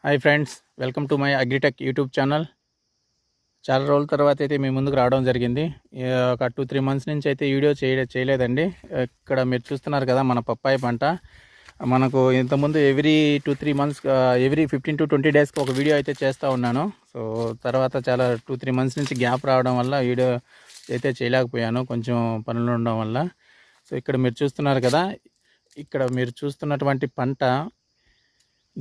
Hi friends, welcome to my agritech YouTube channel. చాలా రోజుల తర్వాత అయితే మీ ముందుకు రావడం జరిగింది. ఒక 2-3 మంత్స్ నుంచి అయితే వీడియో చేయలేదండి. ఇక్కడ మీరు చూస్తున్నారు కదా మన పప్పాయి పంట. మనకు ఇంతకుముందు ఎవ్రీ 2-3 మంత్స్ ఎవ్రీ 15 to 20 డేస్కి ఒక వీడియో అయితే చేస్తూ ఉన్నాను. సో తర్వాత చాలా 2-3 మంత్స్ నుంచి గ్యాప్ రావడం వల్ల వీడియో అయితే చేయలేకపోయాను, కొంచెం పనులు ఉండడం వల్ల. సో ఇక్కడ మీరు చూస్తున్నారు కదా, ఇక్కడ మీరు చూస్తున్నటువంటి పంట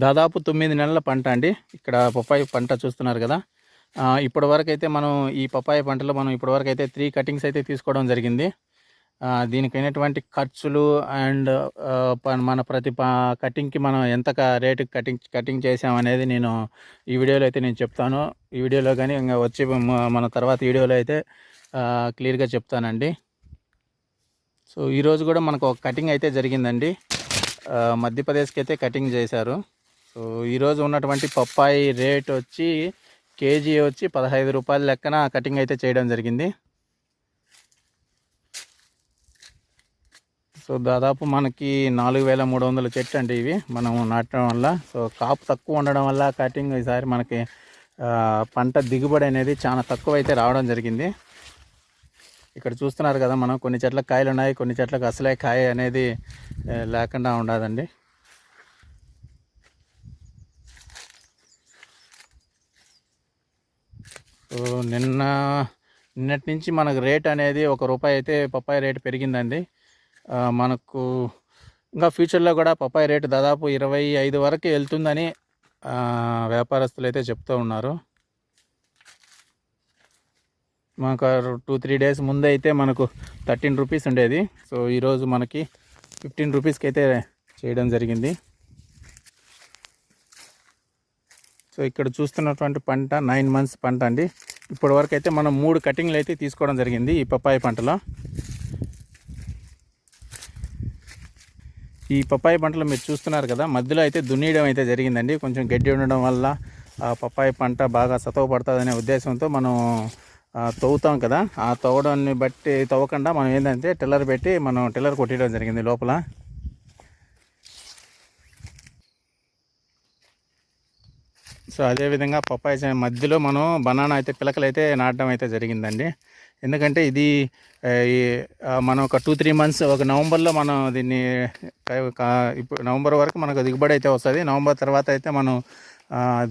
దాదాపు 9 నెలల పంట అండి. ఇక్కడ పప్పాయి పంట చూస్తున్నారు కదా. ఇప్పటి వరకు అయితే మనం ఈ పప్పాయి పంటలో మనం ఇప్పటివరకు అయితే 3 కటింగ్స్ అయితే తీసుకోవడం జరిగింది. దీనికైనటువంటి ఖర్చులు అండ్ మన ప్రతి కటింగ్కి మనం ఎంత రేటు కటింగ్ చేసామనేది నేను ఈ వీడియోలో అయితే నేను చెప్తాను. ఈ వీడియోలో కానీ ఇంకా వచ్చి మన తర్వాత వీడియోలో అయితే క్లియర్గా చెప్తానండి. సో ఈరోజు కూడా మనకు ఒక కటింగ్ అయితే జరిగిందండి. మధ్యప్రదేశ్కి అయితే కటింగ్ చేశారు. సో ఈరోజు ఉన్నటువంటి పప్పాయి రేట్ వచ్చి కేజీ వచ్చి 15 రూపాయల లెక్కన కటింగ్ అయితే చేయడం జరిగింది. సో దాదాపు మనకి 4300 చెట్లు అండి ఇవి మనం నాటడం వల్ల. సో కాపు తక్కువ ఉండడం వల్ల కటింగ్ ఈసారి మనకి పంట దిగుబడి అనేది చాలా తక్కువ అయితే రావడం జరిగింది. ఇక్కడ చూస్తున్నారు కదా, మనం కొన్ని చెట్లకు కాయలు ఉన్నాయి, కొన్ని చెట్లకు అసలే కాయ అనేది లేకుండా ఉండదండి. సో నిన్నటి నుంచి మనకు రేట్ అనేది ₹1 అయితే పప్పాయి రేటు పెరిగిందండి. మనకు ఇంకా ఫ్యూచర్లో కూడా పప్పాయి రేటు దాదాపు 25 వరకు వెళ్తుందని వ్యాపారస్తులు అయితే చెప్తూ ఉన్నారు. మాకు 2-3 డేస్ ముందు అయితే మనకు 13 రూపీస్ ఉండేది. సో ఈరోజు మనకి 15 రూపీస్కి అయితే చేయడం జరిగింది. సో ఇక్కడ చూస్తున్నటువంటి పంట 9 మంత్స్ పంట అండి. ఇప్పటి వరకు అయితే మనం 3 కటింగ్లు అయితే తీసుకోవడం జరిగింది ఈ పప్పాయి పంటలో. ఈ పప్పాయి పంటలో మీరు చూస్తున్నారు కదా, మధ్యలో అయితే దున్నియడం అయితే జరిగిందండి. కొంచెం గడ్డి ఉండడం వల్ల పప్పాయి పంట బాగా సతవ పడుతుందనే ఉద్దేశంతో మనం తవ్వుతాం కదా, ఆ తవ్వడాన్ని బట్టి తవ్వకుండా మనం ఏంటంటే టిల్లర్ కొట్టడం జరిగింది లోపల. సో అదేవిధంగా పప్పాయి మధ్యలో మనం బనానా అయితే పిలకలు అయితే నాటడం అయితే జరిగిందండి. ఎందుకంటే ఇది మనం ఒక 2-3 మంత్స్, ఒక నవంబర్లో మనం దీన్ని ఇప్పుడు నవంబర్ వరకు మనకు దిగుబడి అయితే వస్తుంది. నవంబర్ తర్వాత అయితే మనం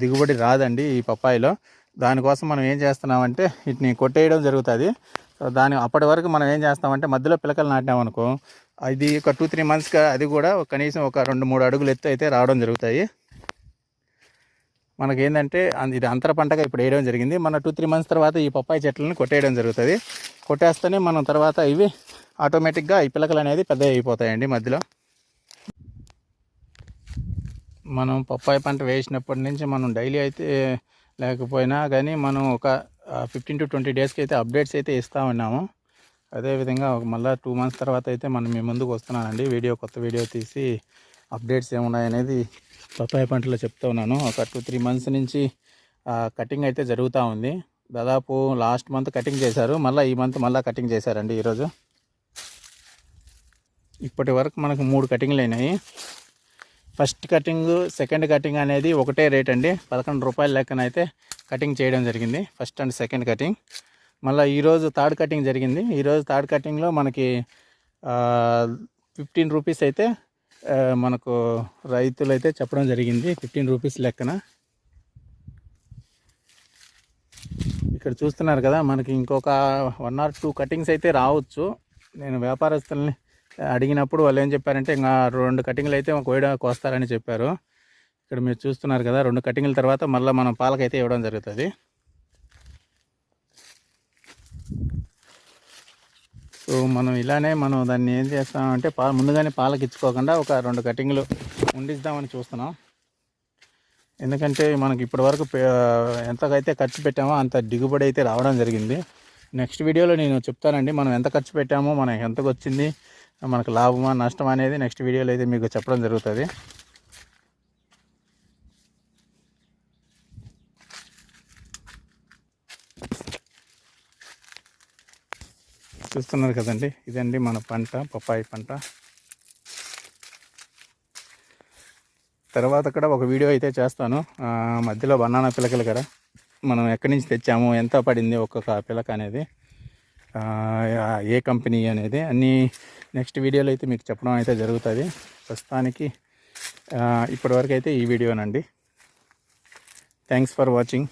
దిగుబడి రాదండి ఈ పప్పాయిలో. దానికోసం మనం ఏం చేస్తున్నామంటే వీటిని కొట్టేయడం జరుగుతుంది. సో అప్పటి వరకు మనం ఏం చేస్తామంటే మధ్యలో పిలకలు నాటినామనుకో, అది ఒక 2-3 మంత్స్గా అది కూడా కనీసం ఒక 2-3 అడుగులు ఎత్తు అయితే రావడం జరుగుతాయి. మనకేంటంటే ఇది అంతర పంటగా ఇప్పుడు వేయడం జరిగింది. మన 2-3 మంత్స్ తర్వాత ఈ పప్పాయి చెట్లను కొట్టేయడం జరుగుతుంది. కొట్టేస్తేనే మనం తర్వాత ఇవి ఆటోమేటిక్గా ఈ పిలకలు అనేది పెద్ద అయిపోతాయండి. మధ్యలో మనం పప్పాయి పంట వేసినప్పటి నుంచి మనం డైలీ అయితే లేకపోయినా కానీ మనం ఒక 15 to 20 డేస్కి అయితే అప్డేట్స్ అయితే ఇస్తూ ఉన్నాము. అదేవిధంగా మళ్ళీ 2 మంత్స్ తర్వాత అయితే మనం మీ ముందుకు వస్తున్నానండి, కొత్త వీడియో తీసి అప్డేట్స్ ఏమున్నాయనేది పప్పాయి పంటలో చెప్తూ ఉన్నాను. ఒక 2-3 మంత్స్ నుంచి కటింగ్ అయితే జరుగుతూ ఉంది. దాదాపు లాస్ట్ మంత్ కటింగ్ చేశారు, మళ్ళీ ఈ మంత్ మళ్ళీ కటింగ్ చేశారండి ఈరోజు. ఇప్పటి వరకు మనకు 3 కటింగ్లు అయినాయి. ఫస్ట్ కటింగ్, సెకండ్ కటింగ్ అనేది ఒకటే రేట్ అండి. 11 రూపాయల లెక్కన అయితే కటింగ్ చేయడం జరిగింది, ఫస్ట్ అండ్ సెకండ్ కటింగ్. మళ్ళీ ఈరోజు థర్డ్ కటింగ్ జరిగింది. ఈరోజు థర్డ్ కటింగ్లో మనకి 15 రూపీస్ అయితే మనకు రైతులు అయితే చెప్పడం జరిగింది, 15 రూపీస్ లెక్కన. ఇక్కడ చూస్తున్నారు కదా, మనకి ఇంకొక 1 or 2 కటింగ్స్ అయితే రావచ్చు. నేను వ్యాపారస్తుల్ని అడిగినప్పుడు వాళ్ళు ఏం చెప్పారంటే ఇంకా 2 కటింగ్లు అయితే కోస్తారని చెప్పారు. ఇక్కడ మీరు చూస్తున్నారు కదా, 2 కటింగ్ల తర్వాత మళ్ళీ మనం పాలకైతే ఇవ్వడం జరుగుతుంది. సో మనం ఇలానే మనం దాన్ని ఏం చేస్తామంటే ముందుగానే పాలకి ఇచ్చుకోకుండా ఒక 2 కటింగ్లు ఉండిద్దామని చూస్తున్నాం. ఎందుకంటే మనకి ఇప్పటి వరకు ఎంతకైతే ఖర్చు పెట్టామో అంత దిగుబడి అయితే రావడం జరిగింది. నెక్స్ట్ వీడియోలో నేను చెప్తానండి మనం ఎంత ఖర్చు పెట్టామో, మనకి ఎంతకు వచ్చింది, మనకు లాభమా నష్టమా అనేది నెక్స్ట్ వీడియోలో అయితే మీకు చెప్పడం జరుగుతుంది. చూస్తున్నారు కదండి, ఇదండి మన పంట, పప్పాయి పంట. తర్వాత కూడా ఒక వీడియో అయితే చేస్తాను. మధ్యలో బనానా పిలకలు కదా, మనం ఎక్కడి నుంచి తెచ్చాము, ఎంత పడింది ఒక్కొక్క పిలక అనేది, ఏ కంపెనీ అనేది అన్నీ నెక్స్ట్ వీడియోలో అయితే మీకు చెప్పడం అయితే జరుగుతుంది. ప్రస్తుతానికి ఇప్పటివరకు అయితే ఈ వీడియోనండి. Thanks for watching.